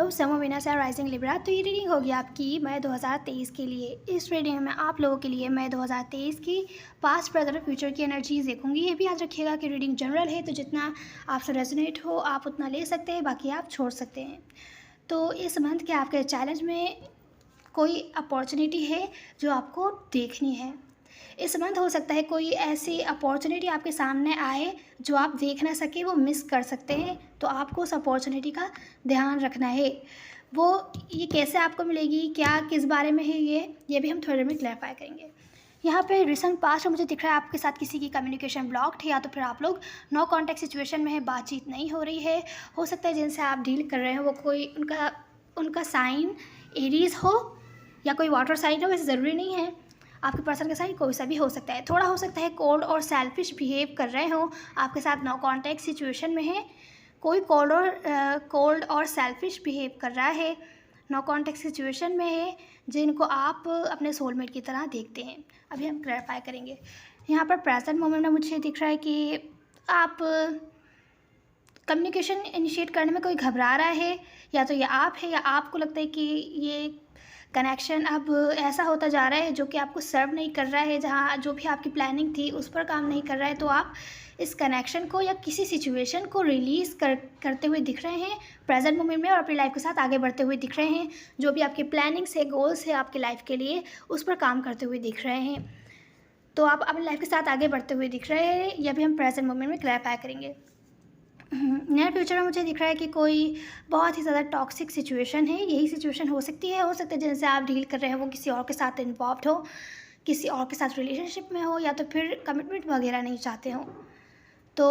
Hello समो Venus या rising Libra. तो ये रीडिंग होगी आपकी मई 2023 के लिए। इस रीडिंग में आप लोगों के लिए मई 2023 की पास्ट प्रेजेंट और फ्यूचर की एनर्जीज देखूंगी। ये भी याद रखिएगा कि रीडिंग जनरल है, तो जितना आपसे रेजोनेट हो आप उतना ले सकते हैं, बाकी आप छोड़ सकते हैं। तो इस मंथ के आपके चैलेंज में कोई अपॉर्चुनिटी है जो आपको देखनी है। इस मंथ हो सकता है कोई ऐसी अपॉर्चुनिटी आपके सामने आए जो आप देख ना सके, वो मिस कर सकते हैं। तो आपको उस अपॉर्चुनिटी का ध्यान रखना है। वो ये कैसे आपको मिलेगी, क्या किस बारे में है, ये भी हम थोड़ी देर में क्लैरिफाई करेंगे। यहाँ पे रिसेंट पास्ट में मुझे दिख रहा है आपके साथ किसी की कम्युनिकेशन ब्लॉक्ड है, या तो फिर आप लोग नो कॉन्टैक्ट सिचुएशन में है, बातचीत नहीं हो रही है। हो सकता है जिनसे आप डील कर रहे हैं वो कोई उनका साइन एरीज हो या कोई वाटर साइन हो। वैसे ज़रूरी नहीं है, आपके पर्सन का साइन कोई सा भी हो सकता है। थोड़ा हो सकता है कोल्ड और सेल्फिश बिहेव कर रहे हो, आपके साथ नो कॉन्टैक्ट सिचुएशन में है। कोई कोल्ड और सेल्फिश बिहेव कर रहा है, नो कॉन्टैक्ट सिचुएशन में है, जिनको आप अपने सोलमेट की तरह देखते हैं। अभी हम क्लैरिफाई करेंगे। यहाँ पर प्रेजेंट मोमेंट में मुझे दिख रहा है कि आप कम्युनिकेशन इनिशिएट करने में कोई घबरा रहा है, या तो ये आप है या आपको लगता है कि ये कनेक्शन अब ऐसा होता जा रहा है जो कि आपको सर्व नहीं कर रहा है, जहाँ जो भी आपकी प्लानिंग थी उस पर काम नहीं कर रहा है। तो आप इस कनेक्शन को या किसी सिचुएशन को रिलीज़ करते हुए दिख रहे हैं प्रेजेंट मोमेंट में, और अपनी लाइफ के साथ आगे बढ़ते हुए दिख रहे हैं। जो भी आपकी प्लानिंग्स है, गोल्स है आपकी लाइफ के लिए, उस पर काम करते हुए दिख रहे हैं। तो आप अपनी लाइफ के साथ आगे बढ़ते हुए दिख रहे हैं। यह भी हम प्रेजेंट मोमेंट में क्लैरिफाई करेंगे। नियर फ्यूचर में मुझे दिख रहा है कि कोई बहुत ही ज़्यादा टॉक्सिक सिचुएशन है। यही सिचुएशन हो सकती है, जिनसे आप डील कर रहे हैं वो किसी और के साथ इन्वॉल्व हो, किसी और के साथ रिलेशनशिप में हो, या तो फिर कमिटमेंट वगैरह नहीं चाहते हो। तो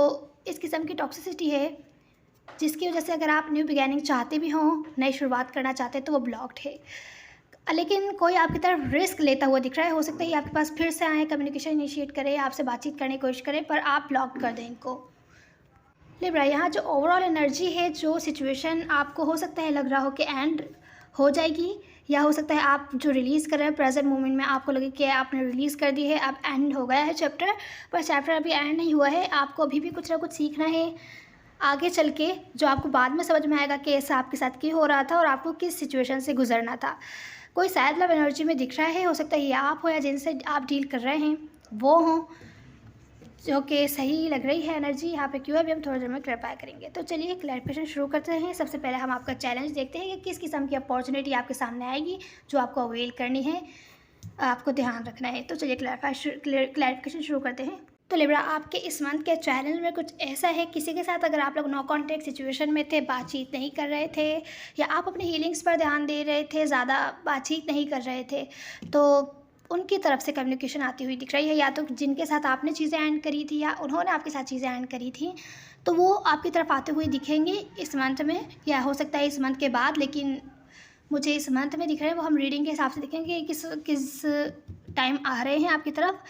इस किस्म की टॉक्सिसिटी है जिसकी वजह से अगर आप न्यू बिगैनिंग चाहते भी हों, नई शुरुआत करना चाहते हैं, तो वो ब्लॉक्ड है। लेकिन कोई आपकी तरफ रिस्क लेता हुआ दिख रहा है। हो सकता है आपके पास फिर से आए, कम्युनिकेशन इनिशिएट करें, आपसे बातचीत करने की कोशिश करें, पर आप ब्लॉक कर दें इनको। लिब्रा, यहाँ जो ओवरऑल एनर्जी है, जो सिचुएशन आपको हो सकता है लग रहा हो कि एंड हो जाएगी, या हो सकता है आप जो रिलीज़ कर रहे हैं प्रेजेंट मोमेंट में आपको लगे कि आपने रिलीज़ कर दी है, अब एंड हो गया है चैप्टर, पर चैप्टर अभी एंड नहीं हुआ है। आपको अभी भी कुछ ना कुछ सीखना है आगे चल के, जो आपको बाद में समझ में आएगा कि ऐसा आपके साथ क्यों हो रहा था और आपको किस सिचुएशन से गुजरना था। कोई शायद लव एनर्जी में दिख रहा है। हो सकता है ये आप हो या जिनसे आप डील कर रहे हैं वो हों, जो कि सही लग रही है एनर्जी यहाँ पे। क्यों अभी हम थोड़ी देर में क्लैरिफाई करेंगे। तो चलिए क्लैरिफिकेशन शुरू करते हैं। सबसे पहले हम आपका चैलेंज देखते हैं कि किस किस्म की अपॉर्चुनिटी आपके सामने आएगी जो आपको अवेल करनी है, आपको ध्यान रखना है। तो चलिए क्लैरिफिकेशन शुरू करते हैं। तो लिब्रा, आपके इस मंथ के चैलेंज में कुछ ऐसा है, किसी के साथ अगर आप लोग नो कॉन्टैक्ट सिचुएशन में थे, बातचीत नहीं कर रहे थे, या आप अपने हीलिंग्स पर ध्यान दे रहे थे, ज़्यादा बातचीत नहीं कर रहे थे, तो उनकी तरफ से कम्युनिकेशन आती हुई दिख रही है। या तो जिनके साथ आपने चीज़ें एंड करी थी या उन्होंने आपके साथ चीज़ें एंड करी थी, तो वो आपकी तरफ आते हुए दिखेंगे इस मंथ में, या हो सकता है इस मंथ के बाद। लेकिन मुझे इस मंथ में दिख रहे हैं, वो हम रीडिंग के हिसाब से देखेंगे किस टाइम आ रहे हैं आपकी तरफ।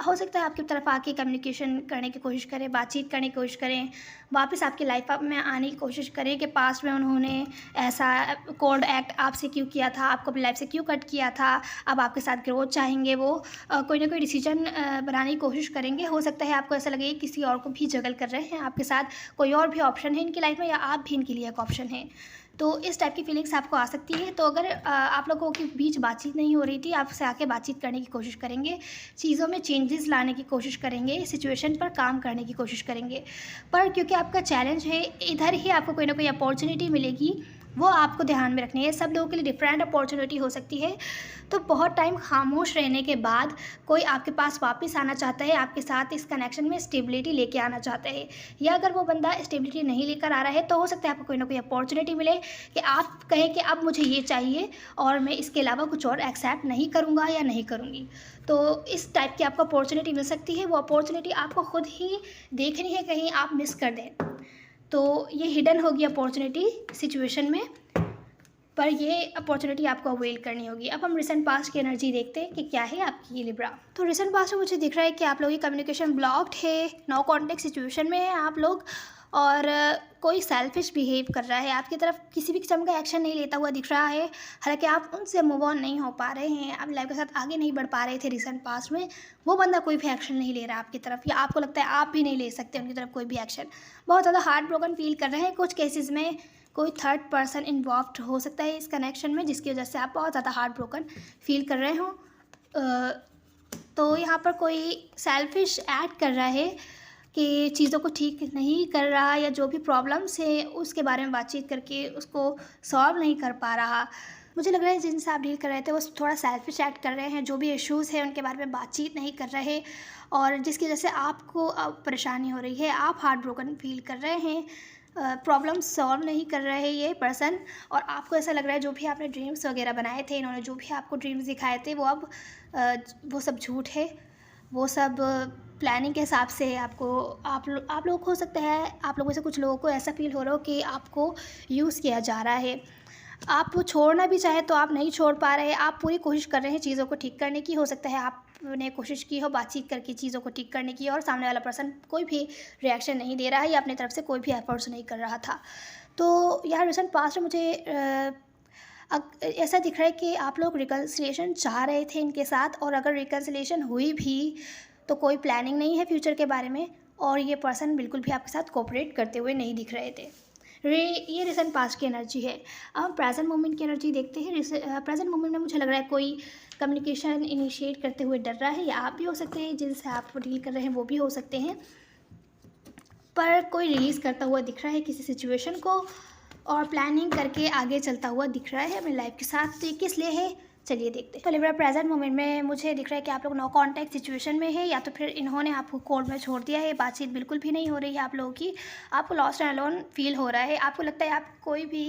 हो सकता है आपकी तरफ आके कम्युनिकेशन करने की कोशिश करें, बातचीत करने की कोशिश करें, वापस आपकी लाइफ में आने की कोशिश करें कि पास्ट में उन्होंने ऐसा कोल्ड एक्ट आपसे क्यों किया था, आपको अपनी लाइफ से क्यों कट किया था। अब आपके साथ ग्रोथ चाहेंगे वो, कोई ना कोई डिसीजन बनाने की कोशिश करेंगे। हो सकता है आपको ऐसा लगे किसी और को भी जगल कर रहे हैं, आपके साथ कोई और भी ऑप्शन है इनकी लाइफ में, या आप भी इनके लिए एक ऑप्शन है। तो इस टाइप की फीलिंग्स आपको आ सकती है। तो अगर आप लोगों के बीच बातचीत नहीं हो रही थी, आपसे आके बातचीत करने की कोशिश करेंगे, चीज़ों में चेंजेस लाने की कोशिश करेंगे, सिचुएशन पर काम करने की कोशिश करेंगे। पर क्योंकि आपका चैलेंज है, इधर ही आपको कोई ना कोई अपॉर्चुनिटी मिलेगी, वो आपको ध्यान में रखनी है। सब लोगों के लिए डिफरेंट अपॉर्चुनिटी हो सकती है। तो बहुत टाइम खामोश रहने के बाद कोई आपके पास वापस आना चाहता है, आपके साथ इस कनेक्शन में स्टेबिलिटी लेके आना चाहता है। या अगर वो बंदा स्टेबिलिटी नहीं लेकर आ रहा है, तो हो सकता है आपको कोई ना कोई अपॉर्चुनिटी मिले कि आप कहें कि अब मुझे ये चाहिए और मैं इसके अलावा कुछ और एक्सेप्ट नहीं करूँगा या नहीं करूँगी। तो इस टाइप की आपको अपॉर्चुनिटी मिल सकती है। वो अपॉर्चुनिटी आपको खुद ही देखनी है, कहीं आप मिस कर दें। तो ये हिडन होगी अपॉर्चुनिटी सिचुएशन में, पर ये अपॉर्चुनिटी आपको अवेल करनी होगी। अब हम रिसेंट पास्ट की एनर्जी देखते हैं कि क्या है आपकी ये लिब्रा। तो रिसेंट पास्ट में मुझे दिख रहा है कि आप लोगों की कम्युनिकेशन ब्लॉक्ड है, नो कॉन्टैक्ट सिचुएशन में है आप लोग, और कोई सेल्फिश बिहेव कर रहा है आपकी तरफ, किसी भी किस्म का एक्शन नहीं लेता हुआ दिख रहा है। हालांकि आप उनसे मूव ऑन नहीं हो पा रहे हैं, आप लाइफ के साथ आगे नहीं बढ़ पा रहे थे रिसेंट पास्ट में। वो बंदा कोई भी एक्शन नहीं ले रहा आपकी तरफ, या आपको लगता है आप भी नहीं ले सकते उनकी तरफ कोई भी एक्शन। बहुत ज़्यादा हार्ट ब्रोकन फील कर रहे हैं कुछ केसेस में। कोई थर्ड पर्सन इन्वॉल्व्ड हो सकता है इस कनेक्शन में, जिसकी वजह से आप बहुत ज़्यादा हार्ट ब्रोकन फील कर रहे हो। तो यहाँ पर कोई सेल्फिश एक्ट कर रहा है कि चीज़ों को ठीक नहीं कर रहा, या जो भी प्रॉब्लम्स है उसके बारे में बातचीत करके उसको सॉल्व नहीं कर पा रहा। मुझे लग रहा है जिनसे आप डील कर रहे थे वो थोड़ा सेल्फिश एक्ट कर रहे हैं, जो भी इश्यूज़ हैं उनके बारे में बातचीत नहीं कर रहे, और जिसकी वजह से आपको अब परेशानी हो रही है, आप हार्ट ब्रोकन फील कर रहे हैं, प्रॉब्लम सॉल्व नहीं कर रहे हैं ये पर्सन। और आपको ऐसा लग रहा है जो भी आपने ड्रीम्स वगैरह बनाए थे, इन्होंने जो भी आपको ड्रीम्स दिखाए थे वो अब वो सब झूठ है, वो सब प्लानिंग के हिसाब से आपको आप लोग हो सकता है आप लोगों से कुछ लोगों को ऐसा फील हो रहा हो कि आपको यूज़ किया जा रहा है। आप छोड़ना भी चाहे तो आप नहीं छोड़ पा रहे, आप पूरी कोशिश कर रहे हैं चीज़ों को ठीक करने की। हो सकता है आपने कोशिश की हो बातचीत करके चीज़ों को ठीक करने की, और सामने वाला पर्सन कोई भी रिएक्शन नहीं दे रहा है या अपनी तरफ से कोई भी एफर्ट्स नहीं कर रहा था। तो यार रिसेंट पास्ट में मुझे ऐसा दिख रहा है कि आप लोग रिकन्सिलिएशन चाह रहे थे इनके साथ, और अगर रिकन्सिलिएशन हुई भी तो कोई प्लानिंग नहीं है फ्यूचर के बारे में, और ये पर्सन बिल्कुल भी आपके साथ कोऑपरेट करते हुए नहीं दिख रहे थे। ये रिसेंट पास्ट की एनर्जी है। अब हम प्रेजेंट मोमेंट की एनर्जी देखते हैं। प्रेजेंट मोमेंट में मुझे लग रहा है कोई कम्युनिकेशन इनिशिएट करते हुए डर रहा है, या आप भी हो सकते हैं, जिनसे आप डील कर रहे हैं वो भी हो सकते हैं, पर कोई रिलीज़ करता हुआ दिख रहा है किसी सिचुएशन को, और प्लानिंग करके आगे चलता हुआ दिख रहा है अपनी लाइफ के साथ। तो ये किस लिए है, चलिए देखते हैं। तो लिब्रा प्रेजेंट मोमेंट में मुझे दिख रहा है कि आप लोग नो कांटेक्ट सिचुएशन में है, या तो फिर इन्होंने आपको कोल्ड में छोड़ दिया है, बातचीत बिल्कुल भी नहीं हो रही है आप लोगों की, आपको लॉस्ट एंड अलोन फील हो रहा है, आपको लगता है आप कोई भी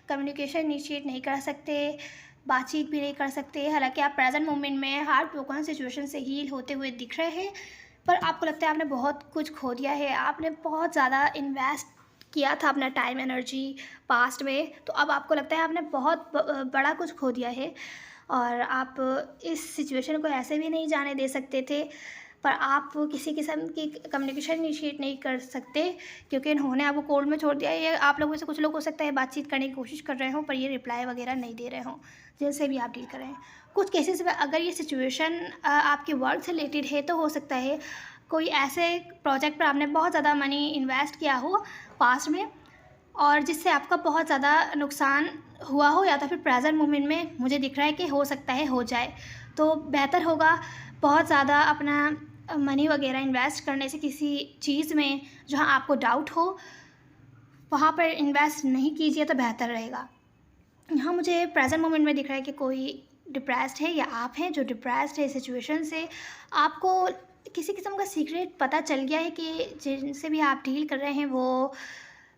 कम्युनिकेशन इनिशिएट नहीं कर सकते, बातचीत भी नहीं कर सकते। हालांकि आप प्रेजेंट मोमेंट में हार्ट ब्रोकन सिचुएशन से हील होते हुए दिख रहे हैं, पर आपको लगता है आपने बहुत कुछ खो दिया है, आपने बहुत ज़्यादा इन्वेस्ट किया था अपना टाइम एनर्जी पास्ट में, तो अब आपको लगता है आपने बहुत बड़ा कुछ खो दिया है, और आप इस सिचुएशन को ऐसे भी नहीं जाने दे सकते थे, पर आप किसी किस्म की कम्युनिकेशन इनिशिएट नहीं कर सकते क्योंकि इन्होंने आपको कोल्ड में छोड़ दिया है। ये आप लोगों में से कुछ लोग हो सकता है बातचीत करने की कोशिश कर रहे हों, पर ये रिप्लाई वगैरह नहीं दे रहे हों, जिनसे भी आप डील कर रहे हैं। कुछ केसेस में अगर ये सिचुएशन आपके वर्क से रिलेटेड है तो हो सकता है कोई ऐसे प्रोजेक्ट पर आपने बहुत ज़्यादा मनी इन्वेस्ट किया हो पास्ट में, और जिससे आपका बहुत ज़्यादा नुकसान हुआ हो, या तो फिर प्रेजेंट मोमेंट में मुझे दिख रहा है कि हो सकता है हो जाए। तो बेहतर होगा बहुत ज़्यादा अपना मनी वगैरह इन्वेस्ट करने से किसी चीज़ में जहाँ आपको डाउट हो वहाँ पर इन्वेस्ट नहीं कीजिए तो बेहतर रहेगा। यहाँ मुझे प्रेजेंट मोमेंट में दिख रहा है कि कोई डिप्रेस्ड है, या आप हैं जो डिप्रेस्ड है सिचुएशन से। आपको किसी किस्म का सीक्रेट पता चल गया है कि जिनसे भी आप डील कर रहे हैं वो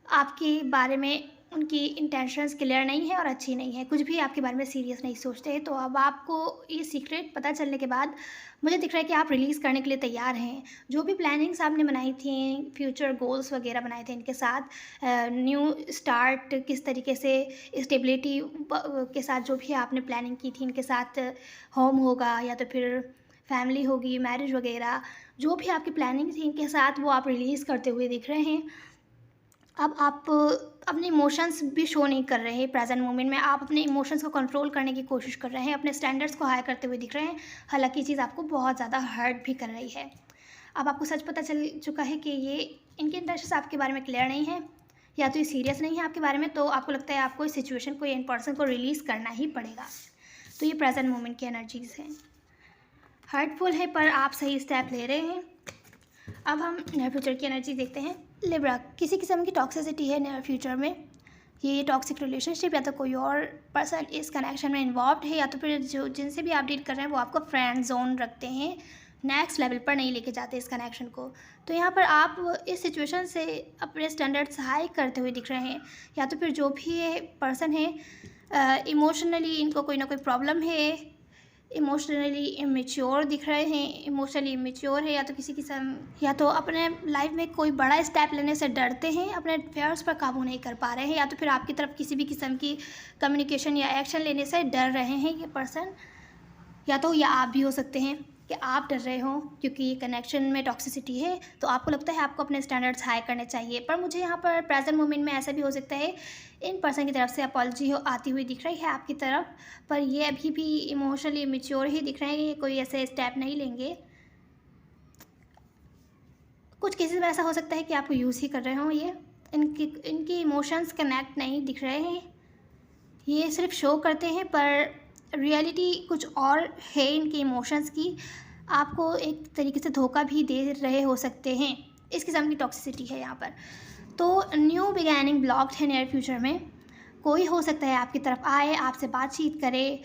आपके बारे में उनकी इंटेंशंस क्लियर नहीं है और अच्छी नहीं है, कुछ भी आपके बारे में सीरियस नहीं सोचते हैं। तो अब आपको ये सीक्रेट पता चलने के बाद मुझे दिख रहा है कि आप रिलीज़ करने के लिए तैयार हैं। जो भी प्लानिंग्स आपने बनाई थी, फ्यूचर गोल्स वगैरह बनाए थे इनके साथ, न्यू स्टार्ट किस तरीके से स्टेबिलिटी के साथ जो भी आपने प्लानिंग की थी इनके साथ, होम होगा या तो फिर फैमिली होगी, मैरिज वगैरह, जो भी आपकी प्लानिंग थी इनके साथ वो आप रिलीज़ करते हुए दिख रहे हैं। अब आप अपने इमोशंस भी शो नहीं कर रहे हैं प्रेजेंट मोमेंट में, आप अपने इमोशंस को कंट्रोल करने की कोशिश कर रहे हैं, अपने स्टैंडर्ड्स को हाई करते हुए दिख रहे हैं। हालांकि ये चीज़ आपको बहुत ज़्यादा हर्ट भी कर रही है। अब आपको सच पता चल चुका है कि ये इनके इंटेंशंस आपके बारे में क्लियर नहीं है, या तो ये सीरियस नहीं है आपके बारे में, तो आपको लगता है आपको इस सिचुएशन को, इन पर्सन को रिलीज़ करना ही पड़ेगा। तो ये प्रेजेंट मोमेंट की एनर्जीज़ हैं, हर्टफुल है पर आप सही स्टेप ले रहे हैं। अब हम नियर फ्यूचर की एनर्जी देखते हैं। लिब्रा, किसी किस्म की टॉक्सिसिटी है नियर फ्यूचर में, ये टॉक्सिक रिलेशनशिप या तो कोई और पर्सन इस कनेक्शन में इन्वॉल्व है, या तो फिर जो जिनसे भी आप डील कर रहे हैं वो आपको फ्रेंड जोन रखते हैं, नेक्स्ट लेवल पर नहीं लेके जाते इस कनेक्शन को। तो यहाँ पर आप इस सिचुएशन से अपने स्टैंडर्ड्स हाई करते हुए दिख रहे हैं, या तो फिर जो भी ये पर्सन है इमोशनली इनको कोई ना कोई प्रॉब्लम है, इमोशनली इमेच्योर दिख रहे हैं, इमोशनली इमेच्योर है, या तो किसी किस्म, या तो अपने लाइफ में कोई बड़ा स्टेप लेने से डरते हैं, अपने फेयर्स पर काबू नहीं कर पा रहे हैं, या तो फिर आपकी तरफ किसी भी किस्म की कम्युनिकेशन या एक्शन लेने से डर रहे हैं ये पर्सन, या आप भी हो सकते हैं कि आप डर रहे हो क्योंकि ये कनेक्शन में टॉक्सिसिटी है, तो आपको लगता है आपको अपने स्टैंडर्ड्स हाई करने चाहिए। पर मुझे यहाँ पर प्रेजेंट मोमेंट में ऐसा भी हो सकता है इन पर्सन की तरफ से अपॉलजी आती हुई दिख रही है आपकी तरफ, पर ये अभी भी इमोशनली मैच्योर ही दिख रहे हैं, ये कोई ऐसे स्टेप नहीं लेंगे। कुछ केसेस में ऐसा हो सकता है कि आपको यूज़ ही कर रहे हो ये, इनकी इनके इमोशंस कनेक्ट नहीं दिख रहे हैं। ये सिर्फ शो करते हैं पर रियलिटी कुछ और है इनके इमोशंस की। आपको एक तरीके से धोखा भी दे रहे हो सकते हैं। इस किस्म की टॉक्सिसिटी है यहाँ पर। तो न्यू बिगैनिंग ब्लॉक्ड है नियर फ्यूचर में। कोई हो सकता है आपकी तरफ आए, आपसे बातचीत करे,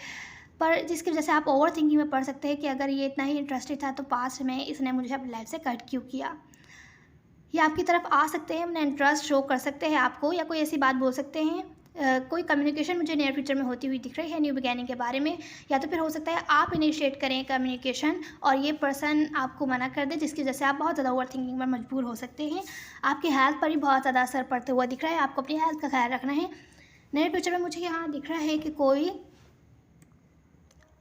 पर जिसकी वजह से आप ओवर थिंकिंग में पड़ सकते हैं कि अगर ये इतना ही इंटरेस्टेड था तो पास्ट में इसने मुझे अपनी लाइफ से कट क्यों किया। ये आपकी तरफ आ सकते हैं, अपना इंटरेस्ट शो कर सकते हैं आपको, या कोई ऐसी बात बोल सकते हैं। कोई कम्युनिकेशन मुझे नियर फ्यूचर में होती हुई दिख रही है न्यू बिगैनिंग के बारे में। या तो फिर हो सकता है आप इनिशिएट करें कम्युनिकेशन और ये पर्सन आपको मना कर दे, जिसकी वजह से आप बहुत ज़्यादा ओवर थिंकिंग में मजबूर हो सकते हैं। आपकी हेल्थ पर भी बहुत ज़्यादा असर पड़ता हुआ दिख रहा है। आपको अपनी हेल्थ का ख्याल रखना है। नियर फ्यूचर में मुझे यहाँ दिख रहा है कि कोई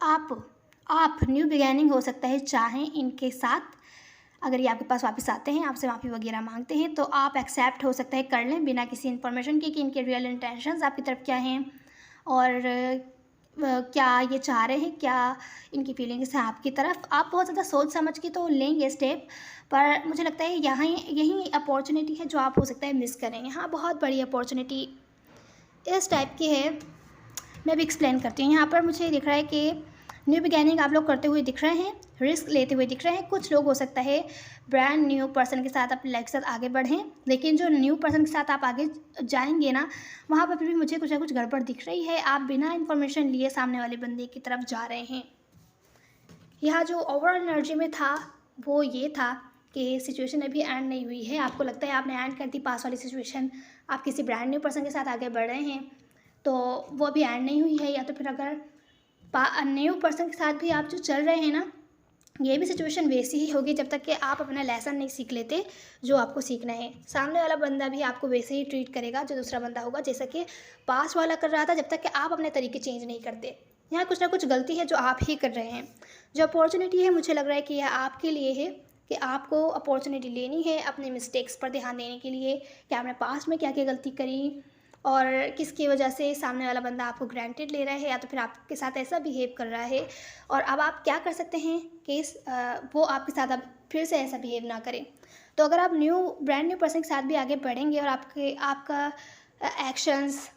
आप न्यू बिगैनिंग हो सकता है चाहें इनके साथ। अगर ये आपके पास वापस आते हैं, आपसे माफ़ी वगैरह मांगते हैं, तो आप एक्सेप्ट हो सकता है कर लें बिना किसी इन्फॉर्मेशन के कि इनके रियल इंटेंशंस आपकी तरफ क्या हैं और क्या ये चाह रहे हैं, क्या इनकी फीलिंग्स हैं आपकी तरफ। आप बहुत ज़्यादा सोच समझ के तो लेंगे स्टेप, पर मुझे लगता है यहाँ यही अपॉर्चुनिटी है जो आप हो सकता है मिस करें। यहाँ बहुत बड़ी अपॉर्चुनिटी इस टाइप की है। मैं भी एक्सप्लेन करती हूँ। यहाँ पर मुझे दिख रहा है कि न्यू बिगैनिंग आप लोग करते हुए दिख रहे हैं, रिस्क लेते हुए दिख रहे हैं। कुछ लोग हो सकता है ब्रांड न्यू पर्सन के साथ अपनी लाइफ के साथ आगे बढ़ें, लेकिन जो न्यू पर्सन के साथ आप आगे जाएंगे ना, वहाँ पर भी मुझे कुछ ना कुछ गड़बड़ दिख रही है। आप बिना इन्फॉर्मेशन लिए सामने वाले बंदे की तरफ जा रहे हैं। यहाँ जो ओवरऑल एनर्जी में था वो ये था कि सिचुएशन अभी एंड नहीं हुई है। आपको लगता है आपने एंड कर दी पास वाली सिचुएशन, आप किसी ब्रांड न्यू पर्सन के साथ आगे बढ़ रहे हैं, तो वो अभी एंड नहीं हुई है। या तो फिर अगर न्यू पर्सन के साथ भी आप जो चल रहे हैं ना, ये भी सिचुएशन वैसी ही होगी जब तक कि आप अपना लेसन नहीं सीख लेते जो आपको सीखना है। सामने वाला बंदा भी आपको वैसे ही ट्रीट करेगा जो दूसरा बंदा होगा, जैसा कि पास वाला कर रहा था, जब तक कि आप अपने तरीके चेंज नहीं करते। यहाँ कुछ ना कुछ गलती है जो आप ही कर रहे हैं। जो अपॉर्चुनिटी है मुझे लग रहा है कि यह आपके लिए है, कि आपको अपॉर्चुनिटी लेनी है अपने मिस्टेक्स पर ध्यान देने के लिए कि आपने पास्ट में क्या क्या गलती करी और किसकी वजह से सामने वाला बंदा आपको ग्रांटेड ले रहा है या तो फिर आपके साथ ऐसा बिहेव कर रहा है, और अब आप क्या कर सकते हैं कि वो आपके साथ अब फिर से ऐसा बिहेव ना करें। तो अगर आप ब्रांड न्यू पर्सन के साथ भी आगे बढ़ेंगे और आपका एक्शंस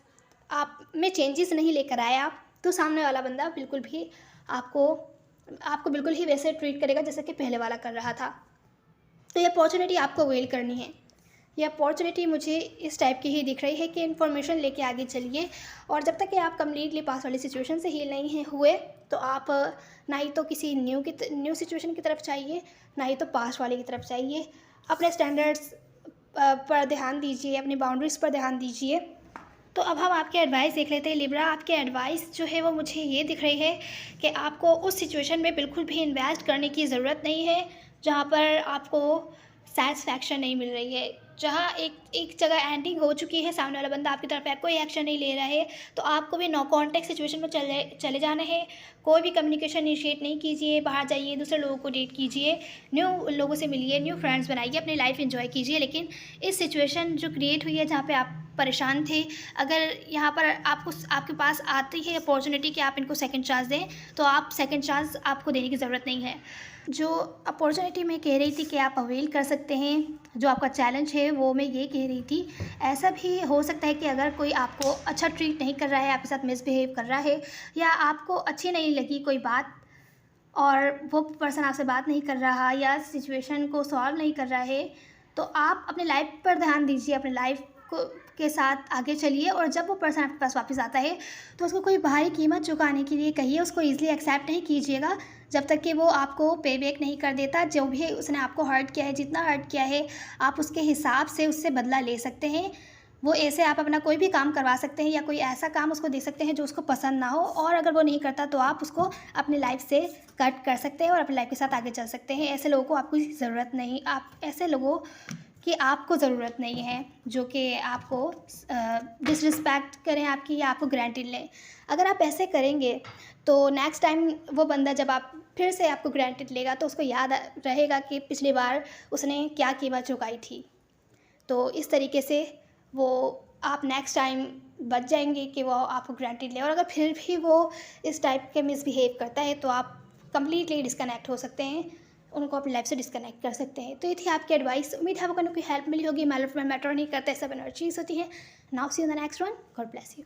आप में चेंजेस नहीं लेकर आए आप, तो सामने वाला बंदा बिल्कुल भी आपको बिल्कुल ही वैसे ट्रीट करेगा जैसे कि पहले वाला कर रहा था। तो ये अपॉर्चुनिटी आपको वेल करनी है। ये अपॉर्चुनिटी मुझे इस टाइप की ही दिख रही है कि इन्फॉर्मेशन लेके आगे चलिए, और जब तक कि आप कम्प्लीटली पास वाली सिचुएशन से हील नहीं हुए, तो आप ना ही तो किसी न्यू सिचुएशन की तरफ चाहिए, ना ही तो पास वाले की तरफ चाहिए। अपने स्टैंडर्ड्स पर ध्यान दीजिए, अपनी बाउंड्रीज़ पर ध्यान दीजिए। तो अब हम आपके एडवाइस देख लेते हैं। लिब्रा, आपके एडवाइस जो है वो मुझे ये दिख रही है कि आपको उस सिचुएशन में बिल्कुल भी इन्वेस्ट करने की ज़रूरत नहीं है जहाँ पर आपको सेटिस्फैक्शन नहीं मिल रही है, जहाँ एक जगह एंडिंग हो चुकी है, सामने वाला बंदा आपकी तरफ कोई एक्शन नहीं ले रहा है, तो आपको भी नो कॉन्टेक्ट सिचुएशन में चले जाना है। कोई भी कम्युनिकेशन इनिशिएट नहीं कीजिए, बाहर जाइए, दूसरे लोगों को डेट कीजिए, न्यू लोगों से मिलिए, न्यू फ्रेंड्स बनाइए, अपनी लाइफ एंजॉय कीजिए। लेकिन इस सिचुएशन जो क्रिएट हुई है जहाँ पे आप परेशान थे, अगर यहाँ पर आपके पास आती है अपॉर्चुनिटी कि आप इनको सेकंड चांस दें, तो आप सेकंड चांस आपको देने की ज़रूरत नहीं है। जो अपॉर्चुनिटी मैं कह रही थी कि आप अवेल कर सकते हैं, जो आपका चैलेंज है वो मैं ये कह रही थी। ऐसा भी हो सकता है कि अगर कोई आपको अच्छा ट्रीट नहीं कर रहा है, आपके साथ मिसबिहेव कर रहा है, या आपको अच्छी नहीं लगी कोई बात और वो पर्सन आपसे बात नहीं कर रहा या सिचुएशन को सॉल्व नहीं कर रहा है, तो आप अपनी लाइफ पर ध्यान दीजिए, अपनी लाइफ को के साथ आगे चलिए। और जब वो पर्सन आपके पास वापस आता है तो उसको कोई भारी कीमत चुकाने के लिए कहिए, उसको ईज़िली एक्सेप्ट नहीं कीजिएगा जब तक कि वो आपको पे बैक नहीं कर देता। जो भी उसने आपको हर्ट किया है, जितना हर्ट किया है, आप उसके हिसाब से उससे बदला ले सकते हैं। वो ऐसे आप अपना कोई भी काम करवा सकते हैं या कोई ऐसा काम उसको दे सकते हैं जो उसको पसंद ना हो, और अगर वो नहीं करता तो आप उसको अपनी लाइफ से कट कर सकते हैं और अपनी लाइफ के साथ आगे चल सकते हैं। ऐसे लोगों को आपको ज़रूरत नहीं, आप ऐसे लोगों की आपको ज़रूरत नहीं है जो कि आपको डिसरिस्पेक्ट करें आपकी या आपको ग्रांटेड लें। अगर आप ऐसे करेंगे तो नेक्स्ट टाइम वो बंदा जब आप फिर से आपको ग्रांटेड लेगा तो उसको याद रहेगा कि पिछली बार उसने क्या कीमत चुकाई थी। तो इस तरीके से वो आप नेक्स्ट टाइम बच जाएंगे कि वो आपको ग्रांटेड ले। और अगर फिर भी वो इस टाइप के मिसबिहेव करता है तो आप कम्प्लीटली डिस्कनेक्ट हो सकते हैं उनको अपनी लाइफ से डिस्कनेक्ट कर सकते हैं। तो ये थी आपकी एडवाइस। उम्मीद है आपको कोई हेल्प मिली होगी। हमारे लाइफ में मैटर नहीं करता, सब एनर्जीज होती है। Now see in the next one. God bless you.